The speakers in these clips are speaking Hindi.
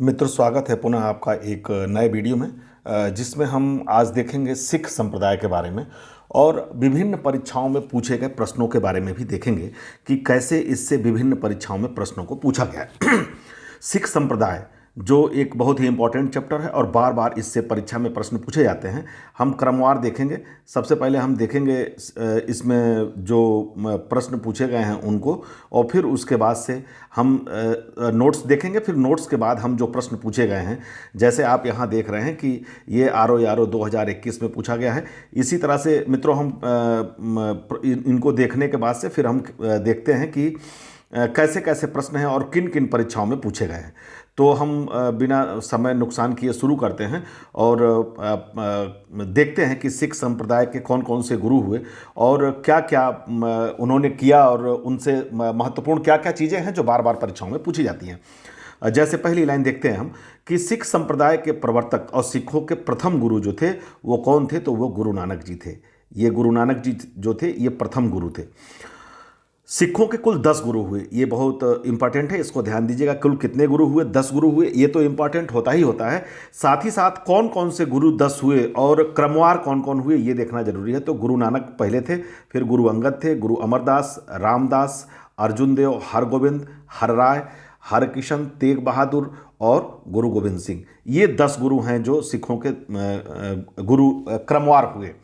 मित्र, स्वागत है पुनः आपका एक नए वीडियो में जिसमें हम आज देखेंगे सिख संप्रदाय के बारे में और विभिन्न परीक्षाओं में पूछे गए प्रश्नों के बारे में भी देखेंगे कि कैसे इससे विभिन्न परीक्षाओं में प्रश्नों को पूछा गया है। सिख संप्रदाय जो एक बहुत ही इंपॉर्टेंट चैप्टर है और बार बार इससे परीक्षा में प्रश्न पूछे जाते हैं। हम क्रमवार देखेंगे। सबसे पहले हम देखेंगे इसमें जो प्रश्न पूछे गए हैं उनको, और फिर उसके बाद से हम नोट्स देखेंगे। फिर नोट्स के बाद हम जो प्रश्न पूछे गए हैं, जैसे आप यहाँ देख रहे हैं कि ये आर.ओ. 2021 में पूछा गया है। इसी तरह से मित्रों हम इनको देखने के बाद से फिर हम देखते हैं कि कैसे कैसे प्रश्न हैं और किन किन परीक्षाओं में पूछे गए हैं। तो हम बिना समय नुकसान किए शुरू करते हैं और देखते हैं कि सिख संप्रदाय के कौन कौन से गुरु हुए और क्या क्या उन्होंने किया और उनसे महत्वपूर्ण क्या क्या चीज़ें हैं जो बार बार परीक्षाओं में पूछी जाती हैं। जैसे पहली लाइन देखते हैं हम कि सिख संप्रदाय के प्रवर्तक और सिखों के प्रथम गुरु जो थे वो कौन थे, तो वो गुरु नानक जी थे। ये गुरु नानक जी जो थे ये प्रथम गुरु थे। सिखों के कुल 10 गुरु हुए, ये बहुत इंपॉर्टेंट है, इसको ध्यान दीजिएगा। कुल कितने गुरु हुए? 10 गुरु हुए। ये तो इंपॉर्टेंट होता ही होता है, साथ ही साथ कौन कौन से गुरु 10 हुए और क्रमवार कौन कौन हुए ये देखना जरूरी है। तो गुरु नानक पहले थे, फिर गुरु अंगद थे, गुरु अमरदास, रामदास, अर्जुन देव, हरगोविंद, हरराय, हरकिशन, तेग बहादुर और गुरु गोविंद सिंह। ये 10 गुरु हैं जो सिखों के गुरु क्रमवार हुए।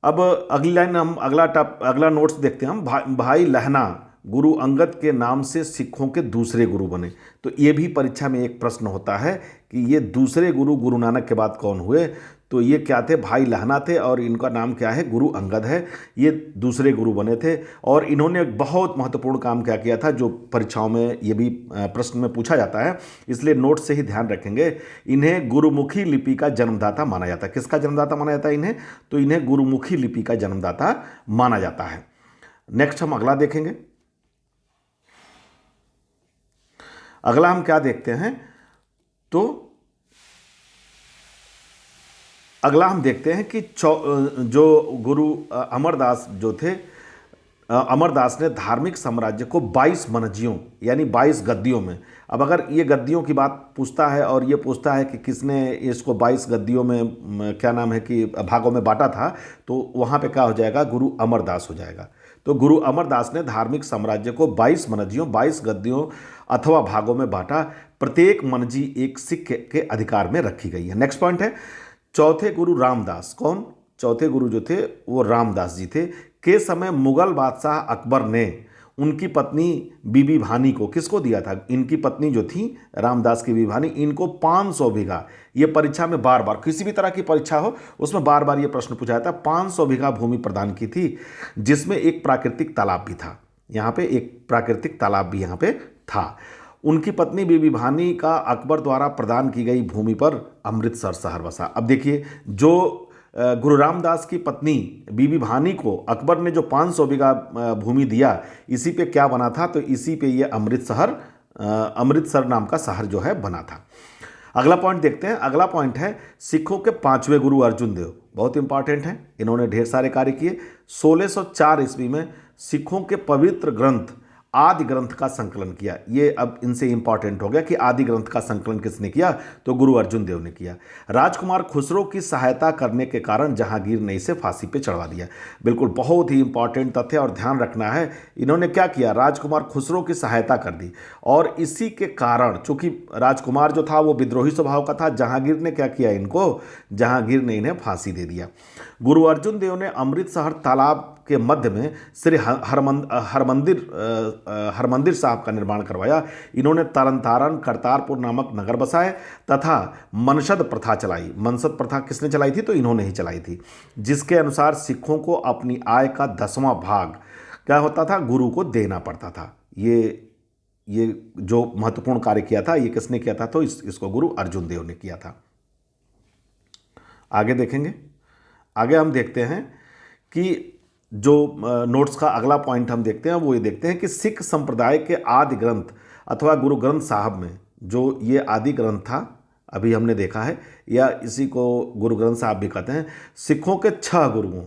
अब अगली लाइन हम अगला नोट्स देखते हैं हम। भाई लहना गुरु अंगद के नाम से सिखों के दूसरे गुरु बने। तो ये भी परीक्षा में एक प्रश्न होता है कि ये दूसरे गुरु गुरु नानक के बाद कौन हुए। तो ये क्या थे? भाई लहना थे और इनका नाम क्या है? गुरु अंगद है। ये दूसरे गुरु बने थे और इन्होंने बहुत महत्वपूर्ण काम क्या किया था जो परीक्षाओं में ये भी प्रश्न में पूछा जाता है, इसलिए नोट से ही ध्यान रखेंगे। इन्हें गुरुमुखी लिपि का जन्मदाता माना जाता है। किसका जन्मदाता माना जाता है इन्हें? तो इन्हें गुरुमुखी लिपि का जन्मदाता माना जाता है। नेक्स्ट हम अगला देखेंगे। अगला हम क्या देखते हैं? तो अगला हम देखते हैं कि जो गुरु अमरदास जो थे, अमरदास ने धार्मिक साम्राज्य को 22 मनजियों यानी 22 गद्दियों में। अब अगर ये गद्दियों की बात पूछता है और ये पूछता है कि किसने इसको 22 गद्दियों में क्या नाम है कि भागों में बांटा था, तो वहाँ पे क्या हो जाएगा? गुरु अमरदास हो जाएगा। तो गुरु अमरदास ने धार्मिक साम्राज्य को 22 मनजियों 22 गद्दियों अथवा भागों में बांटा। प्रत्येक मनजी एक सिख के अधिकार में रखी गई है। नेक्स्ट पॉइंट है चौथे गुरु रामदास। कौन? चौथे गुरु जो थे वो रामदास जी थे। के समय मुगल बादशाह अकबर ने उनकी पत्नी बीबी भानी को, किसको दिया था? इनकी पत्नी जो थी रामदास की बीबी भानी, इनको 500 बीघा, ये परीक्षा में बार बार किसी भी तरह की परीक्षा हो उसमें बार बार ये प्रश्न पूछा जाता है, 500 बीघा भूमि प्रदान की थी, जिसमें एक प्राकृतिक तालाब भी था। यहाँ पे एक प्राकृतिक तालाब भी यहाँ पे था। उनकी पत्नी बीबी भानी का अकबर द्वारा प्रदान की गई भूमि पर अमृतसर शहर बसा। अब देखिए, जो गुरु रामदास की पत्नी बीबी भानी को अकबर ने जो 500 बीघा भूमि दिया, इसी पे क्या बना था? तो इसी पे ये अमृतसर नाम का शहर जो है बना था। अगला पॉइंट देखते हैं। अगला पॉइंट है सिखों के 5वें गुरु अर्जुन देव। बहुत इंपॉर्टेंट है, इन्होंने ढेर सारे कार्य किए। 1604 ईस्वी में सिखों के पवित्र ग्रंथ आदि ग्रंथ का संकलन किया। ये अब इनसे इंपॉर्टेंट हो गया कि आदि ग्रंथ का संकलन किसने किया? तो गुरु अर्जुन देव ने किया। राजकुमार खुसरो की सहायता करने के कारण जहांगीर ने इसे फांसी पे चढ़वा दिया। बिल्कुल बहुत ही इंपॉर्टेंट तथ्य और ध्यान रखना है। इन्होंने क्या किया? राजकुमार खुसरो की सहायता कर दी और इसी के कारण, चूंकि राजकुमार जो था वो विद्रोही स्वभाव का था, जहांगीर ने क्या किया? जहांगीर ने इन्हें फांसी दे दिया। गुरु अर्जुन देव ने अमृतसर तालाब के मध्य में श्री हरमंदिर साहब का निर्माण करवाया। इन्होंने तरन तारण करतारपुर नामक नगर बसाए तथा मनसद प्रथा चलाई। मनसद प्रथा किसने चलाई थी? तो इन्होंने ही चलाई थी, जिसके अनुसार सिखों को अपनी आय का 10वां भाग क्या होता था? गुरु को देना पड़ता था। ये जो महत्वपूर्ण कार्य किया था ये किसने किया था? तो इसको गुरु अर्जुन देव ने किया था। आगे देखेंगे। आगे हम देखते हैं कि जो नोट्स का अगला पॉइंट हम देखते हैं वो ये देखते हैं कि सिख संप्रदाय के आदि ग्रंथ अथवा गुरु ग्रंथ साहब में जो ये आदि ग्रंथ था, अभी हमने देखा है, या इसी को गुरु ग्रंथ साहब भी कहते हैं। सिखों के 6 गुरुओं,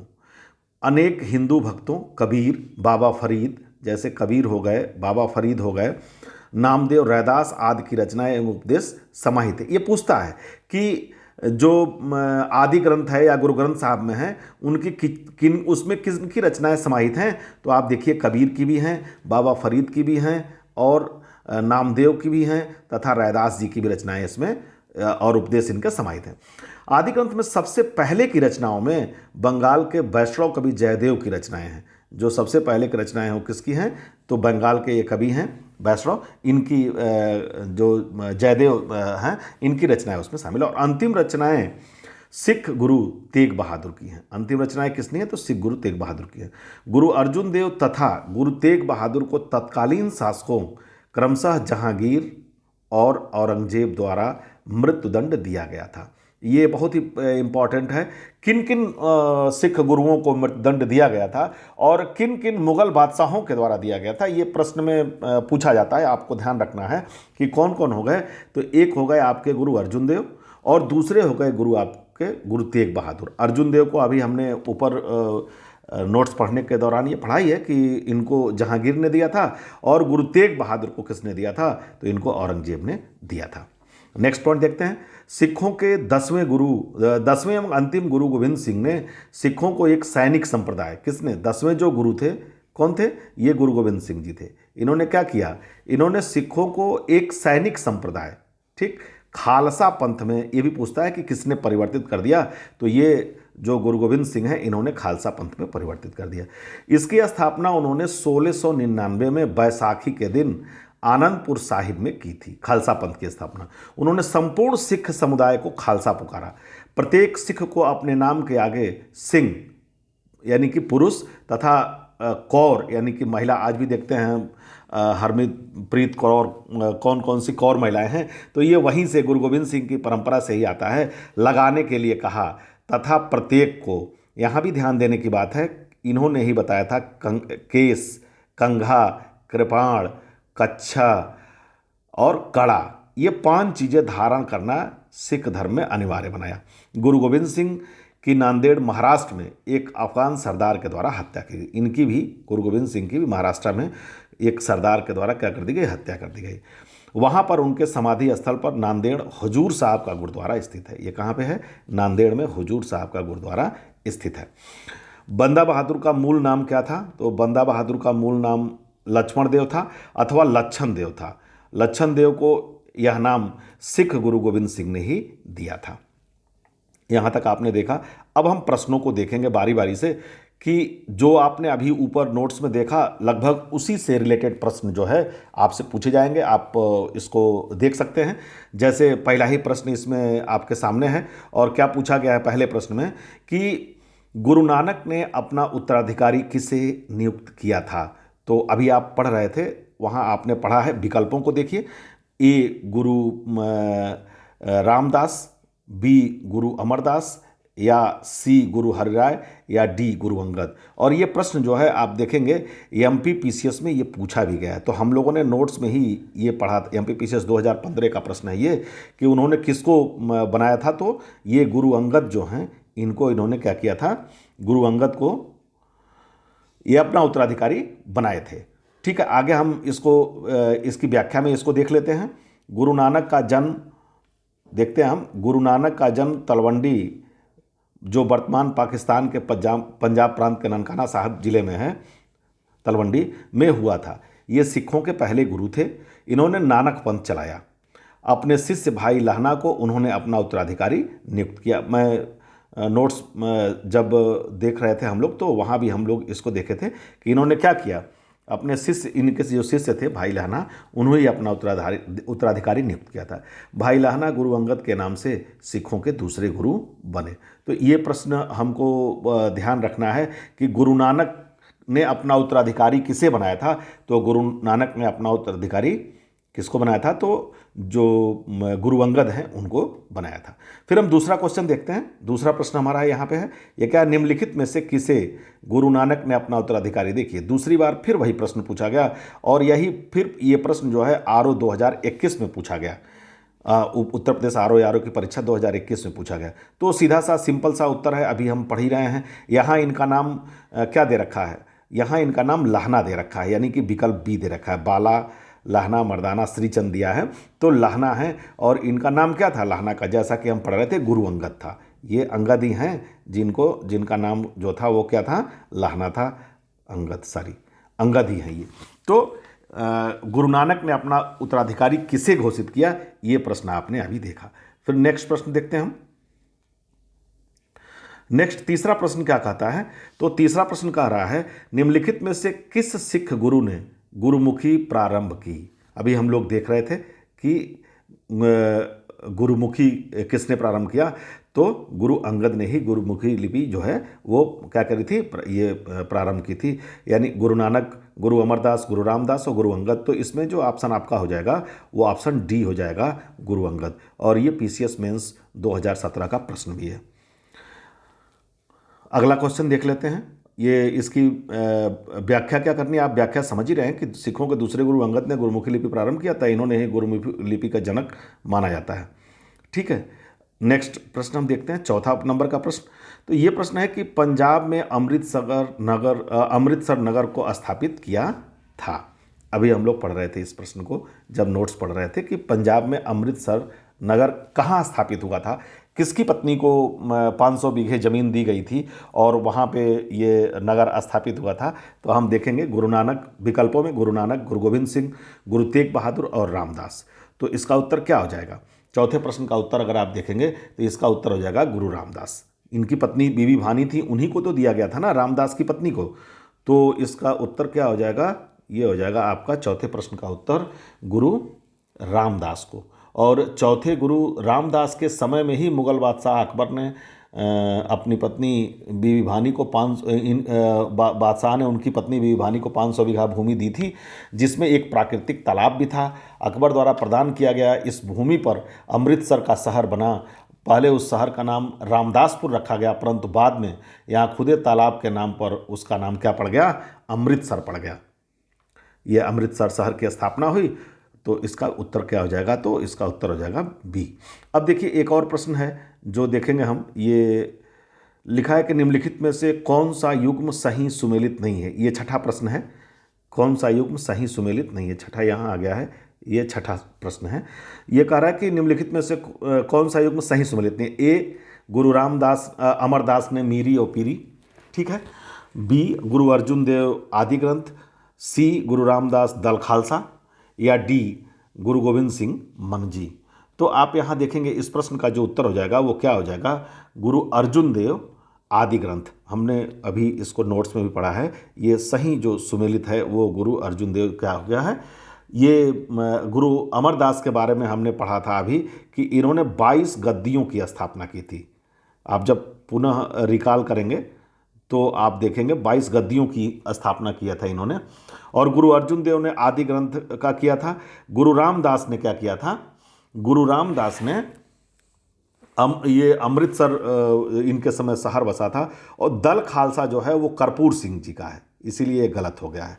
अनेक हिंदू भक्तों, कबीर, बाबा फरीद, जैसे कबीर हो गए, बाबा फरीद हो गए, नामदेव, रैदास आदि की रचनाएं एवं उपदेश समाहित है। ये पूछता है कि जो आदि ग्रंथ है या गुरु ग्रंथ साहब में है, उनकी किन उसमें किनकी रचनाएं समाहित हैं। तो आप देखिए कबीर की भी हैं, बाबा फरीद की भी हैं और नामदेव की भी हैं तथा रैदास जी की भी रचनाएं इसमें और उपदेश इनके समाहित हैं। आदि ग्रंथ में सबसे पहले की रचनाओं में बंगाल के वैष्णव कवि जयदेव की रचनाएं हैं। जो सबसे पहले की रचनाएं हैं वो किसकी हैं? तो बंगाल के ये कवि हैं वैष्णव, इनकी जो जयदेव हैं इनकी रचनाएं उसमें शामिल है। और अंतिम रचनाएं सिख गुरु तेग बहादुर की हैं। अंतिम रचनाएं किसनी है? तो सिख गुरु तेग बहादुर की है। गुरु अर्जुन देव तथा गुरु तेग बहादुर को तत्कालीन शासकों क्रमशः जहांगीर और औरंगजेब द्वारा मृत्युदंड दिया गया था। ये बहुत ही इम्पॉर्टेंट है, किन किन सिख गुरुओं को मृत्युदंड दिया गया था और किन किन मुगल बादशाहों के द्वारा दिया गया था, ये प्रश्न में पूछा जाता है। आपको ध्यान रखना है कि कौन कौन हो गए। तो एक हो गए आपके गुरु अर्जुन देव और दूसरे हो गए गुरु आपके गुरु तेग बहादुर। अर्जुन देव को अभी हमने ऊपर नोट्स पढ़ने के दौरान ये पढ़ाई है कि इनको जहांगीर ने दिया था और गुरु तेग बहादुर को किसने दिया था? तो इनको औरंगजेब ने दिया था। नेक्स्ट पॉइंट देखते हैं। सिखों के 10वें एवं अंतिम गुरु गोविंद सिंह ने सिखों को एक सैनिक संप्रदाय, किसने? 10वें जो गुरु थे कौन थे? ये गुरु गोविंद सिंह जी थे। इन्होंने क्या किया? इन्होंने सिखों को एक सैनिक संप्रदाय, ठीक, खालसा पंथ में, ये भी पूछता है कि किसने परिवर्तित कर दिया? तो ये जो गुरु गोविंद सिंह हैं इन्होंने खालसा पंथ में परिवर्तित कर दिया। इसकी स्थापना उन्होंने 1699 में बैसाखी के दिन आनंदपुर साहिब में की थी। खालसा पंथ की स्थापना उन्होंने संपूर्ण सिख समुदाय को खालसा पुकारा। प्रत्येक सिख को अपने नाम के आगे सिंह यानी कि पुरुष तथा कौर यानी कि महिला, आज भी देखते हैं हरमीत कौर, कौन कौन सी कौर महिलाएं हैं, तो ये वहीं से गुरु गोविंद सिंह की परंपरा से ही आता है, लगाने के लिए कहा। तथा प्रत्येक को, यहाँ भी ध्यान देने की बात है, इन्होंने ही बताया था केस, कंघा, कृपाण, कच्छा और कड़ा, ये 5 चीज़ें धारण करना सिख धर्म में अनिवार्य बनाया। गुरु गोविंद सिंह की नांदेड़ महाराष्ट्र में एक अफगान सरदार के द्वारा हत्या की गई। इनकी भी, गुरु गोविंद सिंह की भी महाराष्ट्र में एक सरदार के द्वारा क्या कर दी गई? हत्या कर दी गई। वहाँ पर उनके समाधि स्थल पर नांदेड़ हुजूर साहब का गुरुद्वारा स्थित है। ये कहाँ पे है? नांदेड़ में हुजूर साहब का गुरुद्वारा स्थित है। बंदा बहादुर का मूल नाम क्या था? तो बंदा बहादुर का मूल नाम लक्ष्मण देव था अथवा लच्छन देव था। लच्छन देव को यह नाम सिख गुरु गोविंद सिंह ने ही दिया था। यहाँ तक आपने देखा। अब हम प्रश्नों को देखेंगे बारी बारी से कि जो आपने अभी ऊपर नोट्स में देखा लगभग उसी से रिलेटेड प्रश्न जो है आपसे पूछे जाएंगे। आप इसको देख सकते हैं। जैसे पहला ही प्रश्न इसमें आपके सामने है और क्या पूछा गया है पहले प्रश्न में कि गुरु नानक ने अपना उत्तराधिकारी किसे नियुक्त किया था? तो अभी आप पढ़ रहे थे, वहाँ आपने पढ़ा है, विकल्पों को देखिए। ए गुरु रामदास, बी गुरु अमरदास, या सी गुरु हरिराय, या डी गुरु अंगद। और ये प्रश्न जो है आप देखेंगे MPPCS में ये पूछा भी गया है। तो हम लोगों ने नोट्स में ही ये पढ़ा था। MPPCS 2015 का प्रश्न है ये कि उन्होंने किसको बनाया था? तो ये गुरु अंगद जो हैं इनको इन्होंने क्या किया था? गुरु अंगद को ये अपना उत्तराधिकारी बनाए थे। ठीक है, आगे हम इसको इसकी व्याख्या में इसको देख लेते हैं। गुरु नानक का जन्म देखते हैं हम। गुरु नानक का जन्म तलवंडी, जो वर्तमान पाकिस्तान के पंजाब प्रांत के ननकाना साहब जिले में है, तलवंडी में हुआ था। ये सिखों के पहले गुरु थे। इन्होंने नानक पंथ चलाया। अपने शिष्य भाई लहना को उन्होंने अपना उत्तराधिकारी नियुक्त किया। मैं नोट्स जब देख रहे थे हम लोग तो वहाँ भी हम लोग इसको देखे थे कि इन्होंने क्या किया, अपने शिष्य, इनके जो शिष्य थे भाई लहना, उन्होंने अपना उत्तराधिकारी नियुक्त किया था। भाई लहना गुरु अंगद के नाम से सिखों के दूसरे गुरु बने। तो ये प्रश्न हमको ध्यान रखना है कि गुरु नानक ने अपना उत्तराधिकारी किसे बनाया था? तो गुरु नानक ने अपना उत्तराधिकारी किसको बनाया था? तो जो गुरु अंगद हैं उनको बनाया था। फिर हम दूसरा क्वेश्चन देखते हैं। दूसरा प्रश्न हमारा यहाँ पे है, ये क्या? निम्नलिखित में से किसे गुरु नानक ने अपना उत्तराधिकारी? देखिए दूसरी बार फिर वही प्रश्न पूछा गया और यही फिर ये प्रश्न जो है RO 2021 में पूछा गया। उत्तर प्रदेश RO की परीक्षा 2021 में पूछा गया। तो सीधा सा सिंपल सा उत्तर है, अभी हम पढ़ ही रहे हैं। यहाँ इनका नाम क्या दे रखा है? यहाँ इनका नाम लहना दे रखा है, यानी कि विकल्प बी दे रखा है। बाला लहना मर्दाना श्रीचंद दिया है, तो लहना है और इनका नाम क्या था लहना का, जैसा कि हम पढ़ रहे थे गुरु अंगद था। ये अंगद ही हैं जिनका नाम जो था वो क्या था, लहना था, अंगद ही है ये। तो गुरु नानक ने अपना उत्तराधिकारी किसे घोषित किया, ये प्रश्न आपने अभी देखा। फिर नेक्स्ट प्रश्न देखते हैं हम। नेक्स्ट तीसरा प्रश्न क्या कहता है, तो तीसरा प्रश्न कह रहा है निम्नलिखित में से किस सिख गुरु ने गुरुमुखी प्रारंभ की। अभी हम लोग देख रहे थे कि गुरुमुखी किसने प्रारंभ किया, तो गुरु अंगद ने ही गुरुमुखी लिपि जो है वो क्या करी थी, ये प्रारंभ की थी। यानी गुरु नानक, गुरु अमरदास, गुरु रामदास और गुरु अंगद। तो इसमें जो ऑप्शन आपका हो जाएगा वो ऑप्शन डी हो जाएगा, गुरु अंगद। और ये पीसीएस मेंस 2017 का प्रश्न भी है। अगला क्वेश्चन देख लेते हैं। ये इसकी व्याख्या क्या करनी है, आप व्याख्या समझ ही रहे हैं कि सिखों के दूसरे गुरु अंगद ने गुरुमुखी लिपि प्रारंभ किया था, इन्होंने ही गुरुमुखी लिपि का जनक माना जाता है। ठीक है, नेक्स्ट प्रश्न हम देखते हैं, चौथा नंबर का प्रश्न। तो ये प्रश्न है कि पंजाब में अमृतसर नगर को स्थापित किया था। अभी हम लोग पढ़ रहे थे इस प्रश्न को जब नोट्स पढ़ रहे थे कि पंजाब में अमृतसर नगर कहाँ स्थापित हुआ था, किसकी पत्नी को 500 बीघे ज़मीन दी गई थी और वहाँ पे ये नगर स्थापित हुआ था। तो हम देखेंगे गुरु नानक, विकल्पों में गुरु नानक, गुरु गोविंद सिंह, गुरु तेग बहादुर और रामदास। तो इसका उत्तर क्या हो जाएगा, चौथे प्रश्न का उत्तर अगर आप देखेंगे तो इसका उत्तर हो जाएगा गुरु रामदास। इनकी पत्नी बीबी भानी थी, उन्हीं को तो दिया गया था ना, रामदास की पत्नी को। तो इसका उत्तर क्या हो जाएगा, ये हो जाएगा आपका चौथे प्रश्न का उत्तर गुरु रामदास को। और चौथे गुरु रामदास के समय में ही मुगल बादशाह अकबर ने अपनी पत्नी बीबी भानी को बादशाह ने उनकी पत्नी बीबी भानी को 500 बीघा भूमि दी थी, जिसमें एक प्राकृतिक तालाब भी था। अकबर द्वारा प्रदान किया गया इस भूमि पर अमृतसर का शहर बना। पहले उस शहर का नाम रामदासपुर रखा गया, परंतु बाद में यहाँ खुदे तालाब के नाम पर उसका नाम क्या पड़ गया, अमृतसर पड़ गया। ये अमृतसर शहर की स्थापना हुई। तो इसका उत्तर क्या हो जाएगा, तो इसका उत्तर हो जाएगा बी। अब देखिए एक और प्रश्न है जो देखेंगे हम। ये लिखा है कि निम्नलिखित में से कौन सा युग्म सही सुमेलित नहीं है। ये छठा प्रश्न है, कौन सा युग्म सही सुमेलित नहीं है, छठा यहाँ आ गया है, ये छठा प्रश्न है। ये कह रहा है कि निम्नलिखित में से कौन सा युग्म सही सुमेलित नहीं है। ए गुरु रामदास अमरदास ने मीरी और पीरी, ठीक है। बी गुरु अर्जुन देव आदि ग्रंथ। सी गुरु रामदास दल खालसा। या डी गुरु गोविंद सिंह मनजी। तो आप यहाँ देखेंगे इस प्रश्न का जो उत्तर हो जाएगा वो क्या हो जाएगा, गुरु अर्जुन देव आदि ग्रंथ। हमने अभी इसको नोट्स में भी पढ़ा है। ये सही जो सुमेलित है वो गुरु अर्जुन देव क्या हो गया है। ये गुरु अमरदास के बारे में हमने पढ़ा था अभी कि इन्होंने 22 गद्दियों की स्थापना की थी। आप जब पुनः रिकॉल करेंगे तो आप देखेंगे 22 गद्दियों की स्थापना किया था इन्होंने। और गुरु अर्जुन देव ने आदि ग्रंथ का किया था। गुरु रामदास ने क्या किया था, गुरु रामदास ने ये अमृतसर इनके समय शहर बसा था। और दल खालसा जो है वो कर्पूर सिंह जी का है, इसीलिए गलत हो गया है।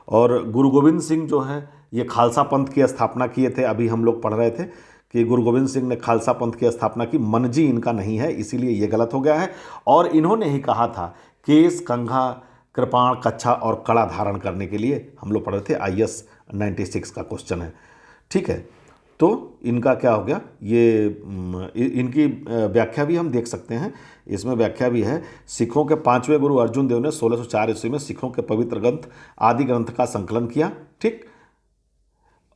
और गुरु गोविंद सिंह जो है ये खालसा पंथ की स्थापना किए थे। अभी हम लोग पढ़ रहे थे कि गुरु गोविंद सिंह ने खालसा पंथ की स्थापना की, मनजी इनका नहीं है, इसीलिए ये गलत हो गया है। और इन्होंने ही कहा था केस, कंघा, कृपाण, कच्छा और कड़ा धारण करने के लिए। हम लोग पढ़ रहे थे IAS 96 का क्वेश्चन है, ठीक है। तो इनका क्या हो गया, ये इनकी व्याख्या भी हम देख सकते हैं। इसमें व्याख्या भी है, सिखों के 5वें गुरु अर्जुन देव ने 1604 ईस्वी में सिखों के पवित्र ग्रंथ आदि ग्रंथ का संकलन किया, ठीक।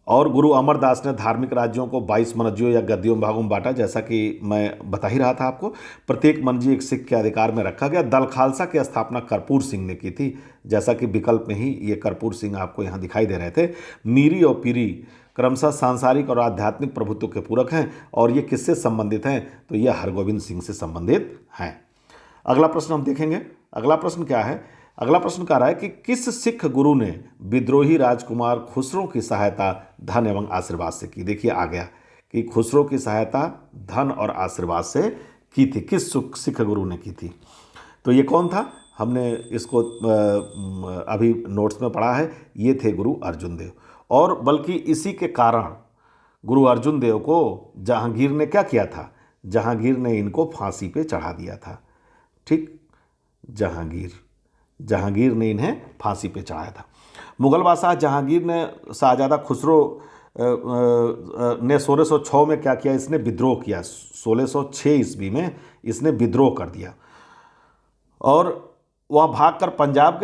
और गुरु अमरदास ने धार्मिक राज्यों को 22 मनजियों या गद्दियों भागों में बांटा, जैसा कि मैं बता ही रहा था आपको। प्रत्येक मनजी एक सिख के अधिकार में रखा गया। दल खालसा की स्थापना कर्पूर सिंह ने की थी, जैसा कि विकल्प में ही ये कर्पूर सिंह आपको यहाँ दिखाई दे रहे थे। मीरी और पीरी क्रमशः सांसारिक और आध्यात्मिक प्रभुत्व के पूरक हैं। और ये किससे संबंधित हैं, तो ये हरगोविंद सिंह से संबंधित हैं। अगला प्रश्न हम देखेंगे। अगला प्रश्न क्या है, अगला प्रश्न कह रहा है कि किस सिख गुरु ने विद्रोही राजकुमार खुसरो की सहायता धन एवं आशीर्वाद से की। देखिए आ गया कि खुसरो की सहायता धन और आशीर्वाद से की थी, किस सिख गुरु ने की थी। तो ये कौन था, हमने इसको अभी नोट्स में पढ़ा है, ये थे गुरु अर्जुन देव। और बल्कि इसी के कारण गुरु अर्जुन देव को जहांगीर ने क्या किया था, जहांगीर ने इनको फांसी पे चढ़ा दिया था, ठीक। जहांगीर ने इन्हें फांसी पे चढ़ाया था। मुगल बादशाह जहांगीर ने शाहजादा खुसरो ने 1606 में क्या किया, इसने विद्रोह किया। 1606 ईस्वी में इसने विद्रोह कर दिया और वह भागकर पंजाब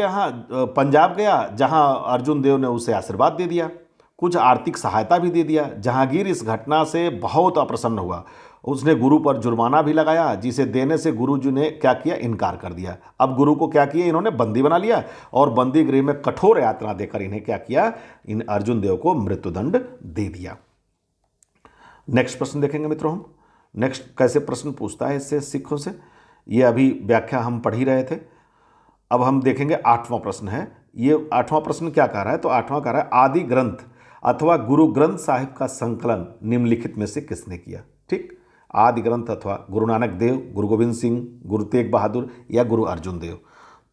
गया जहां अर्जुन देव ने उसे आशीर्वाद दे दिया, कुछ आर्थिक सहायता भी दे दिया। जहांगीर इस घटना से बहुत अप्रसन्न हुआ, उसने गुरु पर जुर्माना भी लगाया, जिसे देने से गुरु जी ने क्या किया, इनकार कर दिया। अब गुरु को क्या किया, इन्होंने बंदी बना लिया और बंदी गृह में कठोर यातना देकर इन्हें क्या किया, इन अर्जुन देव को मृत्युदंड दे दिया। नेक्स्ट प्रश्न देखेंगे मित्रों हम। नेक्स्ट कैसे प्रश्न पूछता है इससे सिखों से, ये अभी व्याख्या हम पढ़ ही रहे थे। अब हम देखेंगे 8वां प्रश्न है। ये 8वां प्रश्न क्या कह रहा है, तो 8वां कह रहा है आदि ग्रंथ अथवा गुरु ग्रंथ साहिब का संकलन निम्नलिखित में से किसने किया। ठीक, आदि ग्रंथ अथवा गुरु नानक देव, गुरु गोविंद सिंह, गुरु तेग बहादुर या गुरु अर्जुन देव।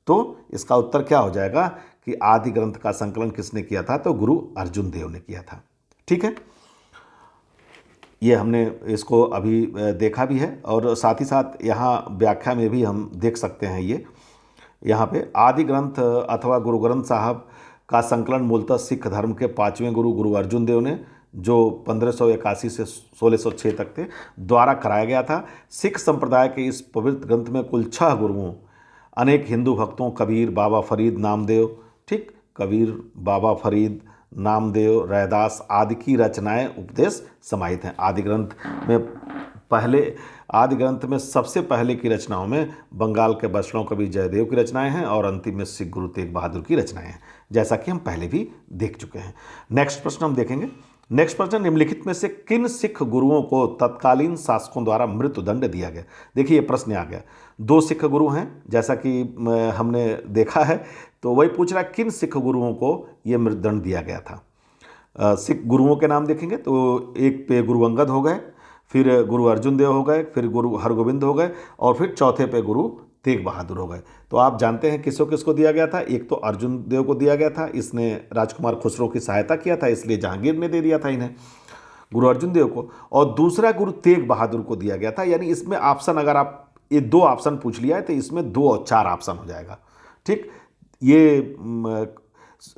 तो इसका उत्तर क्या हो जाएगा कि आदि ग्रंथ का संकलन किसने किया था, तो गुरु अर्जुन देव ने किया था। ठीक है, ये हमने इसको अभी देखा भी है और साथ ही साथ यहाँ व्याख्या में भी हम देख सकते हैं। ये यहाँ पे आदि ग्रंथ अथवा गुरु ग्रंथ साहब का संकलन मूलतः सिख धर्म के 5वें गुरु गुरु अर्जुन देव ने, जो 1581 से 1606 तक थे, द्वारा कराया गया था। सिख संप्रदाय के इस पवित्र ग्रंथ में कुल 6 गुरुओं, अनेक हिंदू भक्तों कबीर, बाबा फरीद, नामदेव, ठीक, कबीर, बाबा फरीद, नामदेव, रैदास आदि की रचनाएं उपदेश समाहित हैं। आदि ग्रंथ में सबसे पहले की रचनाओं में बंगाल के बछड़ों कवि जयदेव की रचनाएं हैं और अंतिम में सिख गुरु तेग बहादुर की रचनाएं हैं, जैसा कि हम पहले भी देख चुके हैं। नेक्स्ट प्रश्न हम देखेंगे। नेक्स्ट प्रश्न, निम्नलिखित में से किन सिख गुरुओं को तत्कालीन शासकों द्वारा मृत्युदंड दिया गया। देखिए ये प्रश्न आ गया, 2 सिख गुरु हैं जैसा कि हमने देखा है, तो वही पूछ रहा है किन सिख गुरुओं को ये मृत्युदंड दिया गया था। सिख गुरुओं के नाम देखेंगे तो एक पे गुरु अंगद हो गए, फिर गुरु अर्जुन देव हो गए, फिर गुरु हरगोविंद हो गए और फिर चौथे पे गुरु तेग बहादुर हो गए। तो आप जानते हैं किसको किसको दिया गया था। एक तो अर्जुन देव को दिया गया था, इसने राजकुमार खुसरो की सहायता किया था, इसलिए जहांगीर ने दे दिया था इन्हें, गुरु अर्जुन देव को। और दूसरा गुरु तेग बहादुर को दिया गया था। यानी इसमें ऑप्शन, अगर आप ये 2 ऑप्शन पूछ लिया है तो इसमें 2 और 4 ऑप्शन हो जाएगा। ठीक, ये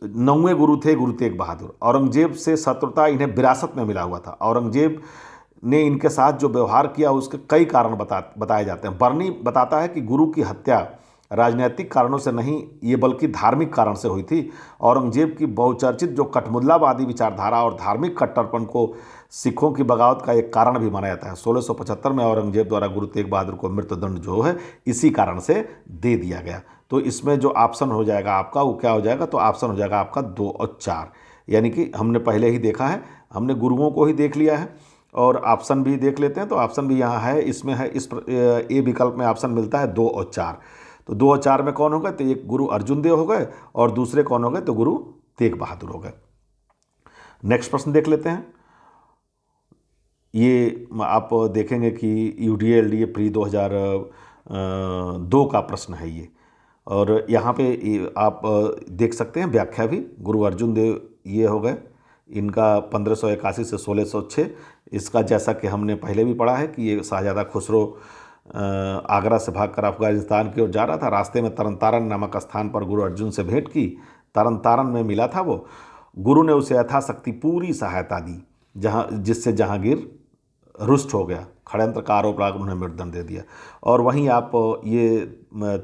9वें गुरु थे गुरु तेग बहादुर। औरंगजेब से शत्रुता इन्हें विरासत में मिला हुआ था। औरंगजेब ने इनके साथ जो व्यवहार किया उसके कई कारण बताए जाते हैं। बर्नी बताता है कि गुरु की हत्या राजनीतिक कारणों से नहीं, ये बल्कि धार्मिक कारण से हुई थी। औरंगजेब की बहुचर्चित जो कठमुल्लावादी विचारधारा और धार्मिक कट्टरपन को सिखों की बगावत का एक कारण भी माना जाता है। 1675 में औरंगजेब द्वारा गुरु तेग बहादुर को मृत्युदंड जो है इसी कारण से दे दिया गया। तो इसमें जो ऑप्शन हो जाएगा आपका वो क्या हो जाएगा, तो ऑप्शन हो जाएगा आपका 2 और 4। यानी कि हमने पहले ही देखा है, हमने गुरुओं को ही देख लिया है और ऑप्शन भी देख लेते हैं। तो ऑप्शन भी यहाँ है, इसमें है, इस ए विकल्प में ऑप्शन मिलता है 2 और 4। तो 2 और 4 में कौन हो गए, तो एक गुरु अर्जुन देव हो गए और दूसरे कौन हो गए, तो गुरु तेग बहादुर हो गए। नेक्स्ट प्रश्न देख लेते हैं। ये आप देखेंगे कि UDA-LDA प्री 2002 का प्रश्न है ये, और यहाँ पे आप देख सकते हैं व्याख्या भी। गुरु अर्जुन देव ये हो गए, इनका 1581 से 1606। इसका जैसा कि हमने पहले भी पढ़ा है कि ये शाहजादा खुसरो आगरा से भागकर अफगानिस्तान की ओर जा रहा था। रास्ते में तरन तारण नामक स्थान पर गुरु अर्जुन से भेंट की। तरन तारण में मिला था वो। गुरु ने उसे यथाशक्ति पूरी सहायता दी, जिससे जहांगीर रुष्ट हो गया। षड्यंत्र का आरोप लगाकर उन्हें मृत्युदंड दे दिया। और वहीं आप ये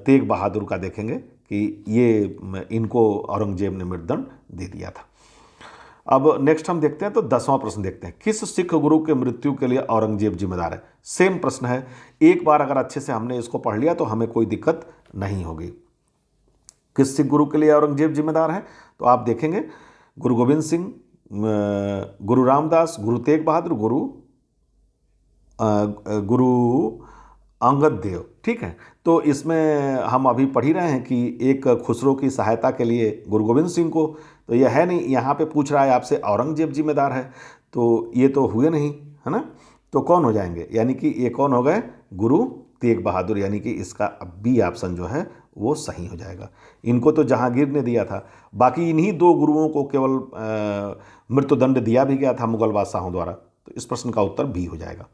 तेग बहादुर का देखेंगे कि ये इनको औरंगजेब ने मृत्युदंड दे दिया था। अब नेक्स्ट हम देखते हैं, तो 10वां प्रश्न देखते हैं। किस सिख गुरु के मृत्यु के लिए औरंगजेब जिम्मेदार है। सेम प्रश्न है, एक बार अगर अच्छे से हमने इसको पढ़ लिया तो हमें कोई दिक्कत नहीं होगी। किस सिख गुरु के लिए औरंगजेब जिम्मेदार है, तो आप देखेंगे गुरु गोविंद सिंह, गुरु रामदास, गुरु तेग बहादुर, गुरु अंगद देव। ठीक है, तो इसमें हम अभी पढ़ ही रहे हैं कि एक खुसरो की सहायता के लिए गुरु गोविंद सिंह को, तो यह है नहीं, यहाँ पे पूछ रहा है आपसे औरंगजेब जिम्मेदार है, तो ये तो हुए नहीं, है ना। तो कौन हो जाएंगे, यानी कि ये कौन हो गए, गुरु तेग बहादुर। यानी कि इसका बी ऑप्शन जो है वो सही हो जाएगा। इनको तो जहांगीर ने दिया था, बाकी इन्हीं 2 गुरुओं को केवल मृत्युदंड दिया भी गया था मुगल बादशाहों द्वारा। तो इस प्रश्न का उत्तर बी हो जाएगा।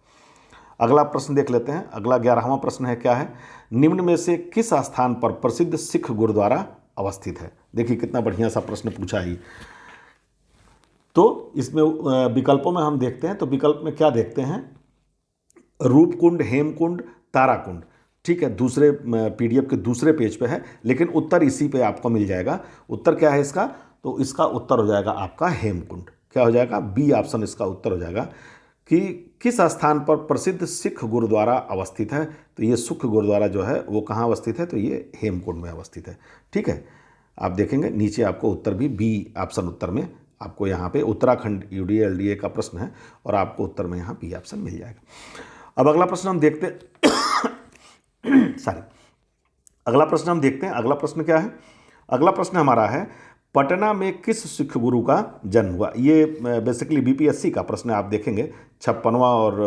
अगला प्रश्न देख लेते हैं। अगला 11वां प्रश्न है, क्या है, निम्न में से किस स्थान पर प्रसिद्ध सिख गुरुद्वारा अवस्थित है। देखिए कितना बढ़िया सा प्रश्न पूछा ही। तो इसमें विकल्पों में हम देखते हैं, तो विकल्प में क्या देखते हैं, रूपकुंड, हेमकुंड, ताराकुंड। ठीक है, दूसरे पीडीएफ के दूसरे पेज पे है, लेकिन उत्तर इसी पे आपको मिल जाएगा। उत्तर क्या है इसका, तो इसका उत्तर हो जाएगा आपका हेमकुंड। क्या हो जाएगा, बी ऑप्शन इसका उत्तर हो जाएगा। कि किस स्थान पर प्रसिद्ध सिख गुरुद्वारा अवस्थित है, तो ये सिख गुरुद्वारा जो है वो कहाँ अवस्थित है, तो ये हेमकुंड में अवस्थित है। ठीक है, आप देखेंगे नीचे आपको उत्तर भी बी ऑप्शन उत्तर में आपको यहाँ पे उत्तराखंड यूडीए एलडीए का प्रश्न है और आपको उत्तर में यहाँ बी ऑप्शन मिल जाएगा। अब अगला प्रश्न हम देखते सॉरी अगला प्रश्न हम देखते हैं। अगला प्रश्न क्या है, अगला प्रश्न हमारा है पटना में किस सिख गुरु का जन्म हुआ। ये बेसिकली बीपीएससी का प्रश्न है, आप देखेंगे 56वां और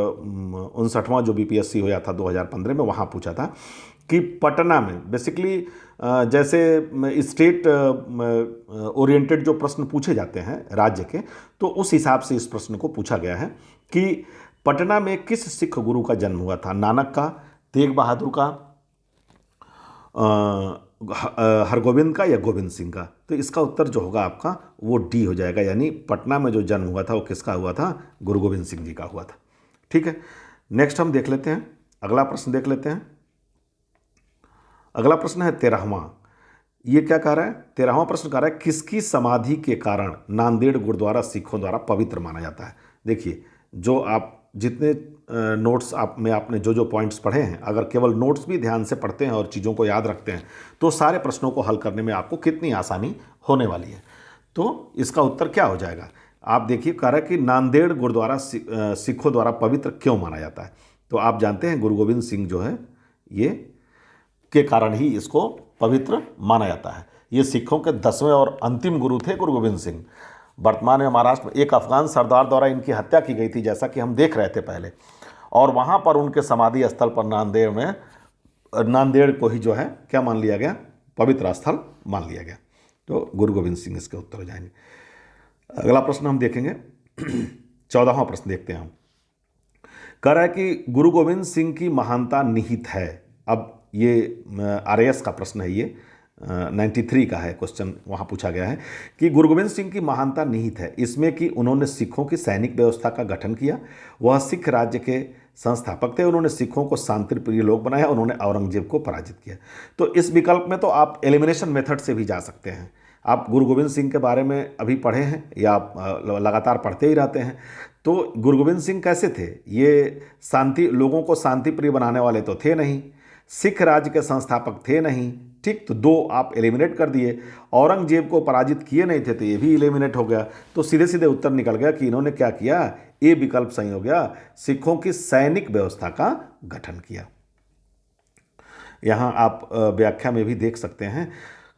59वां जो बीपीएससी हुआ था 2015 में, वहाँ पूछा था कि पटना में बेसिकली जैसे स्टेट ओरिएंटेड जो प्रश्न पूछे जाते हैं राज्य के, तो उस हिसाब से इस प्रश्न को पूछा गया है कि पटना में किस सिख गुरु का जन्म हुआ था, नानक का, तेग बहादुर का, हरगोविंद का या गोविंद सिंह का। तो इसका उत्तर जो होगा आपका वो डी हो जाएगा, यानी पटना में जो जन्म हुआ था वो किसका हुआ था, गुरु गोविंद सिंह जी का हुआ था। ठीक है, नेक्स्ट हम देख लेते हैं, अगला प्रश्न देख लेते हैं। अगला प्रश्न है 13वां। ये क्या कह रहा है, 13वां प्रश्न कह रहा है किसकी समाधि के कारण नांदेड़ गुरुद्वारा सिखों द्वारा पवित्र माना जाता है। देखिए, जो आप जितने नोट्स आप में आपने जो जो पॉइंट्स पढ़े हैं, अगर केवल नोट्स भी ध्यान से पढ़ते हैं और चीज़ों को याद रखते हैं तो सारे प्रश्नों को हल करने में आपको कितनी आसानी होने वाली है। तो इसका उत्तर क्या हो जाएगा, आप देखिए, कह रहा है कि नांदेड़ गुरुद्वारा सिखों द्वारा पवित्र क्यों माना जाता है। तो आप जानते हैं गुरु गोविंद सिंह जो है ये के कारण ही इसको पवित्र माना जाता है। ये सिखों के 10वें और अंतिम गुरु थे गुरु गोविंद सिंह। वर्तमान में महाराष्ट्र में एक अफगान सरदार द्वारा इनकी हत्या की गई थी, जैसा कि हम देख रहे थे पहले, और वहाँ पर उनके समाधि स्थल पर नांदेड़ को ही जो है क्या मान लिया गया, पवित्र स्थल मान लिया गया। तो गुरु गोविंद सिंह इसके उत्तर हो जाएंगे। अगला प्रश्न हम देखेंगे 14वां प्रश्न देखते हैं हम। कह रहा है कि गुरु गोविंद सिंह की महानता निहित है। अब ये आरएएस का प्रश्न है, ये 93 का है क्वेश्चन, वहाँ पूछा गया है कि गुरु गोविंद सिंह की महानता निहित है इसमें कि उन्होंने सिखों की सैनिक व्यवस्था का गठन किया, वह सिख राज्य के संस्थापक थे, उन्होंने सिखों को शांति प्रिय लोग बनाया, उन्होंने औरंगजेब को पराजित किया। तो इस विकल्प में तो आप एलिमिनेशन मेथड से भी जा सकते हैं। आप गुरु गोविंद सिंह के बारे में अभी पढ़े हैं या आप लगातार पढ़ते ही रहते हैं, तो गुरु गोविंद सिंह कैसे थे, ये लोगों को शांति प्रिय बनाने वाले तो थे नहीं, सिख राज्य के संस्थापक थे नहीं। ठीक, तो 2 आप एलिमिनेट कर दिए। औरंगजेब को पराजित किए नहीं थे, तो ये भी एलिमिनेट हो गया। तो सीधे सीधे उत्तर निकल गया कि इन्होंने क्या किया, ए विकल्प सही हो गया, सिखों की सैनिक व्यवस्था का गठन किया। यहाँ आप व्याख्या में भी देख सकते हैं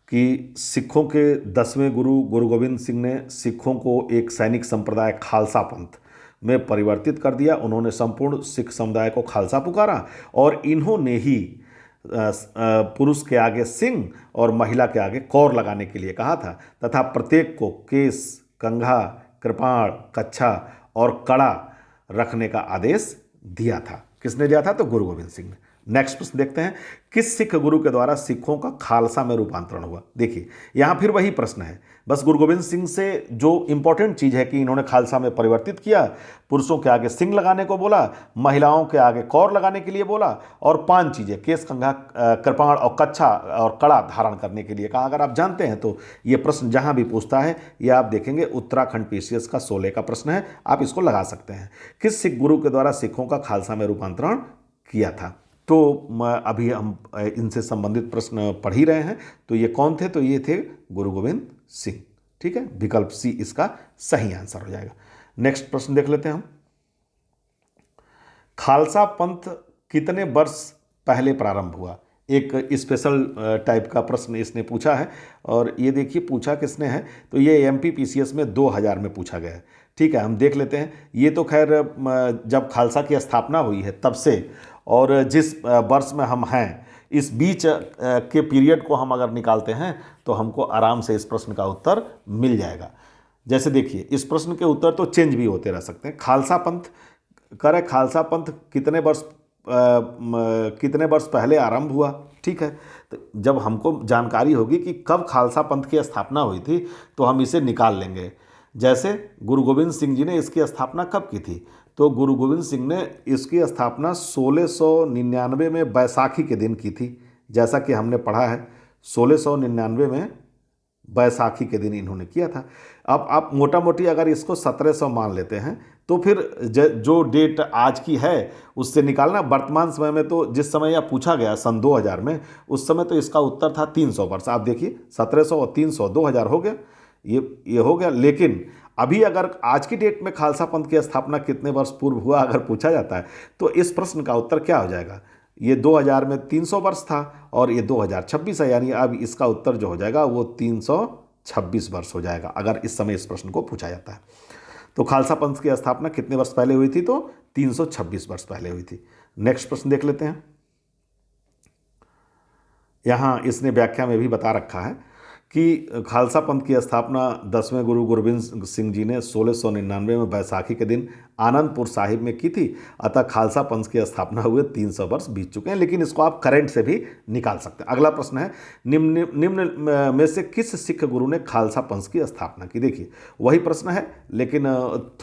कि सिखों के 10वें गुरु गुरु गोविंद सिंह ने सिखों को एक सैनिक संप्रदाय खालसा पंथ में परिवर्तित कर दिया। उन्होंने संपूर्ण सिख समुदाय को खालसा पुकारा और इन्होंने ही पुरुष के आगे सिंह और महिला के आगे कौर लगाने के लिए कहा था, तथा प्रत्येक को केस, कंघा, कृपाण, कच्छा और कड़ा रखने का आदेश दिया था। किसने दिया था, तो गुरु गोविंद सिंह ने। नेक्स्ट प्रश्न देखते हैं, किस सिख गुरु के द्वारा सिखों का खालसा में रूपांतरण हुआ। देखिए, यहाँ फिर वही प्रश्न है, बस गुरु गोविंद सिंह से जो इंपॉर्टेंट चीज़ है कि इन्होंने खालसा में परिवर्तित किया, पुरुषों के आगे सिंह लगाने को बोला, महिलाओं के आगे कौर लगाने के लिए बोला, और 5 चीज़ें केस, कंघा, कृपाण और कच्छा और कड़ा धारण करने के लिए कहा। अगर आप जानते हैं तो ये प्रश्न जहाँ भी पूछता है, ये आप देखेंगे उत्तराखंड पीसीएस का 16 का प्रश्न है, आप इसको लगा सकते हैं। किस सिख गुरु के द्वारा सिखों का खालसा में रूपांतरण किया था। तो अभी हम इनसे संबंधित प्रश्न पढ़ ही रहे हैं। तो ये कौन थे, तो ये थे गुरु गोविंद सिंह। ठीक है, विकल्प सी इसका सही आंसर हो जाएगा। नेक्स्ट प्रश्न देख लेते हैं हम। खालसा पंथ कितने वर्ष पहले प्रारंभ हुआ। एक स्पेशल टाइप का प्रश्न इसने पूछा है, और ये देखिए पूछा किसने है, तो ये एमपी पीसीएस में 2000 में पूछा गया है। ठीक है, हम देख लेते हैं। ये तो खैर जब खालसा की स्थापना हुई है तब से, और जिस वर्ष में हम हैं इस बीच के पीरियड को हम अगर निकालते हैं तो हमको आराम से इस प्रश्न का उत्तर मिल जाएगा। जैसे देखिए, इस प्रश्न के उत्तर तो चेंज भी होते रह सकते हैं। खालसा पंथ करे, खालसा पंथ कितने वर्ष पहले आरंभ हुआ, ठीक है। तो जब हमको जानकारी होगी कि कब खालसा पंथ की स्थापना हुई थी तो हम इसे निकाल लेंगे। जैसे गुरु गोविंद सिंह जी ने इसकी स्थापना कब की थी, तो गुरु गोविंद सिंह ने इसकी स्थापना 1699 में बैसाखी के दिन की थी। जैसा कि हमने पढ़ा है 1699 में बैसाखी के दिन इन्होंने किया था। अब आप मोटा मोटी अगर इसको 1700 मान लेते हैं तो फिर जो डेट आज की है उससे निकालना। वर्तमान समय में तो जिस समय यह पूछा गया सन 2000 में, उस समय तो इसका उत्तर था 300 वर्ष। आप देखिए 1700 और 300 2000 हो गया, ये हो गया। लेकिन अभी अगर आज की डेट में खालसा पंथ की स्थापना कितने वर्ष पूर्व हुआ अगर पूछा जाता है तो इस प्रश्न का उत्तर क्या हो जाएगा। ये 2000 में 300 वर्ष था और ये 2026 है, यानी अब इसका उत्तर जो हो जाएगा वो 326 वर्ष हो जाएगा अगर इस समय इस प्रश्न को पूछा जाता है। तो खालसा पंथ की स्थापना कितने वर्ष पहले हुई थी, तो 326 वर्ष पहले हुई थी। नेक्स्ट प्रश्न देख लेते हैं। यहाँ इसने व्याख्या में भी बता रखा है कि खालसा पंथ की स्थापना 10वें गुरु गोविंद सिंह जी ने 1699 में बैसाखी के दिन आनंदपुर साहिब में की थी। अतः खालसा पंथ की स्थापना हुए 300 वर्ष बीत चुके हैं, लेकिन इसको आप करंट से भी निकाल सकते हैं। अगला प्रश्न है, निम्न में से किस सिख गुरु ने खालसा पंथ की स्थापना की। देखिए वही प्रश्न है, लेकिन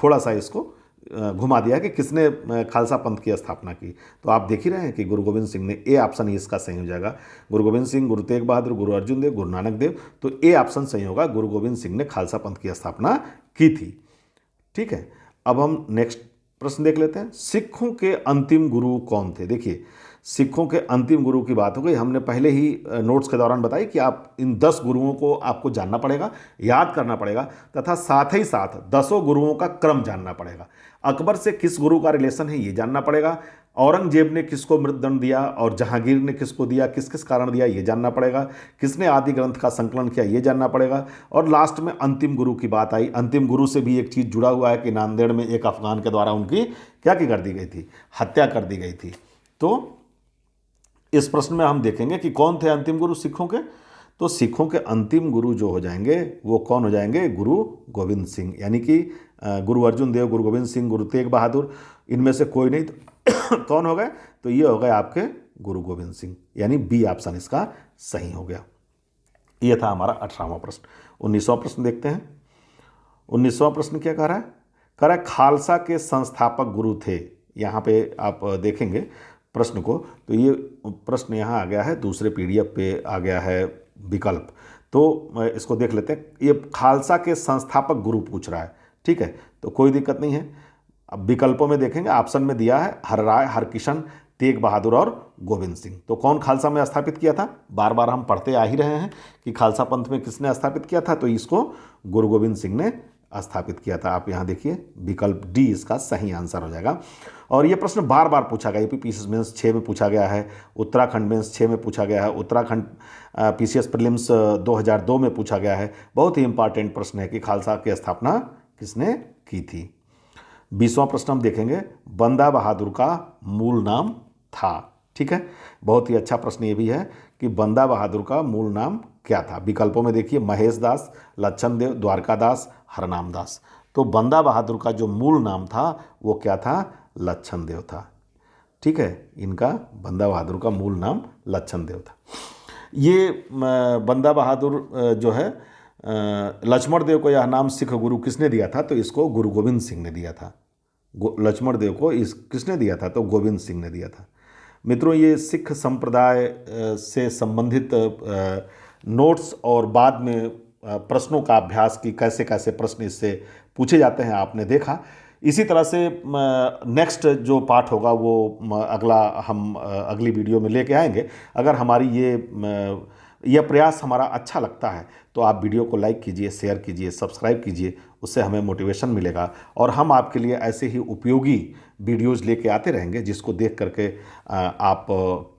थोड़ा सा इसको घुमा दिया है कि किसने खालसा पंथ की स्थापना की। तो आप देख ही रहे हैं कि गुरु गोविंद सिंह ने। ए ऑप्शन ही इसका सही हो जाएगा। गुरु गोविंद सिंह, गुरु तेग बहादुर, गुरु अर्जुन देव, गुरु नानक देव। तो ए ऑप्शन सही होगा, गुरु गोविंद सिंह ने खालसा पंथ की स्थापना की थी। ठीक है, अब हम नेक्स्ट प्रश्न देख लेते हैं। सिखों के अंतिम गुरु कौन थे। देखिए सिखों के अंतिम गुरु की बात हो गई। हमने पहले ही नोट्स के दौरान बताई कि आप इन 10 गुरुओं को आपको जानना पड़ेगा, याद करना पड़ेगा, तथा साथ ही साथ 10 गुरुओं का क्रम जानना पड़ेगा। अकबर से किस गुरु का रिलेशन है ये जानना पड़ेगा। औरंगजेब ने किसको मृत्युदंड दिया और जहांगीर ने किसको दिया, किस किस कारण दिया ये जानना पड़ेगा। किसने आदि ग्रंथ का संकलन किया ये जानना पड़ेगा। और लास्ट में अंतिम गुरु की बात आई। अंतिम गुरु से भी एक चीज़ जुड़ा हुआ है कि नांदेड़ में एक अफगान के द्वारा उनकी क्या की कर दी गई थी, हत्या कर दी गई थी। तो इस प्रश्न में हम देखेंगे कि कौन थे अंतिम गुरु सिखों के। तो सिखों के अंतिम गुरु जो हो जाएंगे वो कौन हो जाएंगे, गुरु गोविंद सिंह, यानी कि गुरु अर्जुन देव, गुरु गोविंद सिंह, गुरु तेग बहादुर, इनमें से कोई नहीं तो कौन हो गए, तो ये हो गए आपके गुरु गोविंद सिंह, यानी बी ऑप्शन इसका सही हो गया। ये था हमारा 18वां प्रश्न। 19वां प्रश्न देखते हैं। 19वां प्रश्न क्या कह रहा है, कह रहा है खालसा के संस्थापक गुरु थे। यहाँ पे आप देखेंगे प्रश्न को, तो ये प्रश्न यहाँ आ गया है, दूसरे पीडीएफ पे आ गया है विकल्प। तो इसको देख लेते हैं। ये खालसा के संस्थापक गुरु पूछ रहा है, ठीक है, तो कोई दिक्कत नहीं है। अब विकल्पों में देखेंगे, ऑप्शन में दिया है हरराय, हरकिशन, तेग बहादुर और गोविंद सिंह। तो कौन खालसा में स्थापित किया था, बार बार हम पढ़ते आ ही रहे हैं कि खालसा पंथ में किसने स्थापित किया था, तो इसको गुरु गोविंद सिंह ने स्थापित किया था। आप यहाँ देखिए विकल्प डी इसका सही आंसर हो जाएगा। और ये प्रश्न बार बार पूछा गया, यूपी मेंस 6 में पूछा गया है, उत्तराखंड मेंस 6 में पूछा गया है, उत्तराखंड पीसीएस प्रीलिम्स 2002 में पूछा गया है। बहुत ही इंपॉर्टेंट प्रश्न है कि खालसा की स्थापना किसने की थी। 20वां प्रश्न हम देखेंगे, बंदा बहादुर का मूल नाम था। ठीक है, बहुत ही अच्छा प्रश्न ये भी है कि बंदा बहादुर का मूल नाम क्या था। विकल्पों में देखिए महेश दास, लच्छन देव, द्वारका दास, हरनाम दास। तो बंदा बहादुर का जो मूल नाम था वो क्या था, लच्छन देव था। ठीक है, इनका बंदा बहादुर का मूल नाम लच्छन देव था। ये बंदा बहादुर जो है लक्ष्मण देव को यह नाम सिख गुरु किसने दिया था, तो इसको गुरु गोविंद सिंह ने दिया था। लक्ष्मण देव को इस किसने दिया था, तो गोविंद सिंह ने दिया था। मित्रों, ये सिख संप्रदाय से संबंधित नोट्स और बाद में प्रश्नों का अभ्यास की कैसे कैसे प्रश्न इससे पूछे जाते हैं आपने देखा। इसी तरह से नेक्स्ट जो पार्ट होगा वो अगला हम अगली वीडियो में लेके आएंगे। अगर हमारी यह प्रयास हमारा अच्छा लगता है तो आप वीडियो को लाइक कीजिए, शेयर कीजिए, सब्सक्राइब कीजिए, उससे हमें मोटिवेशन मिलेगा और हम आपके लिए ऐसे ही उपयोगी वीडियोज़ लेके आते रहेंगे जिसको देख करके आप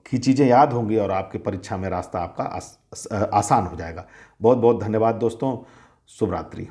की चीज़ें याद होंगी और आपके परीक्षा में रास्ता आपका आसान हो जाएगा। बहुत बहुत धन्यवाद दोस्तों, शुभ रात्रि।